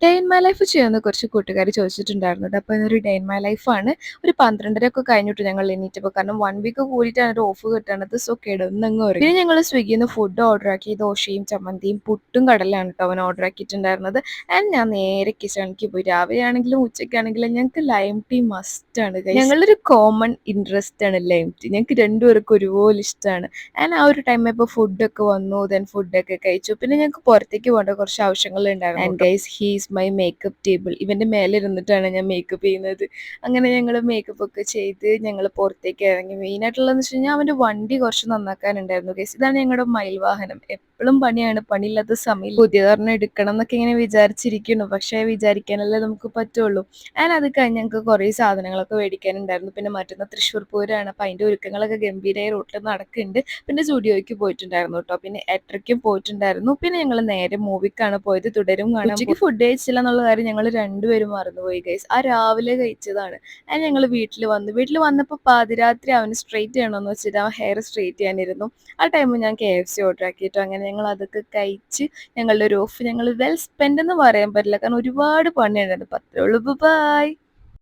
Day in my life ചെയ്യുന്ന കുറച്ച് കൂട്ടുകാർ ചോദിച്ചിട്ടുണ്ടായിരുന്നു ട്ടോ. അപ്പോൾ ഇതൊരു ഡേ ഇൻ മൈ ലൈഫാണ്. ഒരു 12:30 ഒക്കെ കഴിഞ്ഞിട്ട് ഞങ്ങൾ എണീറ്റപ്പോൾ. കാരണം 1 വീക്ക് കൂടിയിട്ടാണ് ഒരു ഓഫ് കിട്ടണത്. സോ കിടന്നങ്ങ് ഉറങ്ങി. പിന്നെ ഞങ്ങൾ സ്വിഗ്ഗിയിൽ നിന്ന് ഫുഡ് ഓർഡർ ആക്കി. ദോശയും ചമ്മന്തിയും പുട്ടും കടലയാണ് ട്ടോ അവൻ ഓർഡർ ആക്കിയിട്ടുണ്ടായിരുന്നത്. ആൻഡ് ഞാൻ നേരെ കിച്ചണിലേക്ക് പോയി. രാവിലെ ആണെങ്കിലും ഉച്ചയ്ക്കാണെങ്കിലും ഞങ്ങൾക്ക് ലൈം ടീ മസ്റ്റാണ് ഗൈസ്. ഞങ്ങളൊരു കോമൺ ഇൻട്രസ്റ്റ് ആണ് ലൈം ടീ. ഞങ്ങൾക്ക് രണ്ടുപേർക്കും ഒരുപോലെ ഇഷ്ടമാണ്. ആൻഡ് ആ ഒരു ടൈം ഇപ്പോൾ ഫുഡൊക്കെ വന്നു. ദെൻ ഫുഡൊക്കെ കഴിച്ചു. പിന്നെ ഞങ്ങൾക്ക് പുറത്തേക്ക് പോകേണ്ട കുറച്ച് ആവശ്യങ്ങളുണ്ടായിരുന്നു. And guys here's my makeup table. ഇവൻ്റെ മേലെ ഇരുന്നിട്ടാണ് ഞാൻ മേക്കപ്പ് ചെയ്യുന്നത്. അങ്ങനെ ഞങ്ങൾ മേക്കപ്പ് ഒക്കെ ചെയ്ത് ഞങ്ങൾ പുറത്തേക്ക് ഇറങ്ങി. മെയിനായിട്ടുള്ളതെന്ന് വെച്ച് കഴിഞ്ഞാൽ അവൻ്റെ വണ്ടി കുറച്ച് നന്നാക്കാനുണ്ടായിരുന്നു ഗൈസ്. ഇതാണ് ഞങ്ങളുടെ മയിൽ വാഹനം. എപ്പോഴും പണിയാണ്. പണിയില്ലാത്ത സമയം പുതിയതൊരെണ്ണം എടുക്കണം എന്നൊക്കെ ഇങ്ങനെ വിചാരിച്ചിരിക്കുന്നു. പക്ഷേ വിചാരിക്കാനല്ലേ നമുക്ക് പറ്റുള്ളൂ. ആൻഡ് അത് കഴിഞ്ഞ് ഞങ്ങൾക്ക് കുറേ സാധനങ്ങളൊക്കെ മേടിക്കാനുണ്ടായിരുന്നു. പിന്നെ മറ്റന്നാൾ തൃശ്ശൂർ പൂരമാണ്. അപ്പോൾ അതിൻ്റെ ഒരുക്കങ്ങളൊക്കെ ഗംഭീരമായി റോട്ടിൽ നടക്കുന്നുണ്ട്. പിന്നെ സ്റ്റുഡിയോയ്ക്ക് പോയിട്ടുണ്ടായിരുന്നു കേട്ടോ. പിന്നെ എട്ടരയ്ക്കും പോയിട്ടുണ്ടായിരുന്നു. പിന്നെ ഞങ്ങൾ നേരെ മൂവിക്കാണ് പോയത്. തുടരും കാണാൻ. ഉച്ചയ്ക്ക് ഫുഡ് കഴിച്ചില്ല എന്നുള്ള കാര്യം ഞങ്ങൾ രണ്ടുപേരും മറന്നുപോയി ഗൈസ്. ആ രാവിലെ കഴിച്ചതാണ്. ആൻഡ് ഞങ്ങൾ വീട്ടിൽ വന്നു. വീട്ടിൽ വന്നപ്പോൾ പാതിരാത്രി അവന് സ്ട്രെയിറ്റ് ചെയ്യണമെന്ന് വെച്ചിട്ട് അവൻ ഹെയർ സ്ട്രെയിറ്റ് ചെയ്യാനിരുന്നു. ആ ടൈമിൽ ഞാൻ KFC ഓർഡർ ആക്കിയിട്ടു. അങ്ങനെ ഞങ്ങൾ അതൊക്കെ കഴിച്ച് ഞങ്ങളുടെ ഒരു ഓഫ് ഞങ്ങൾ വെൽ സ്പെൻഡ് എന്ന് പറയാൻ പറ്റില്ല. കാരണം ഒരുപാട് പണിയുണ്ടായിരുന്നു. അപ്പോൾ അത്രേ ഉള്ളൂ. ബൈ.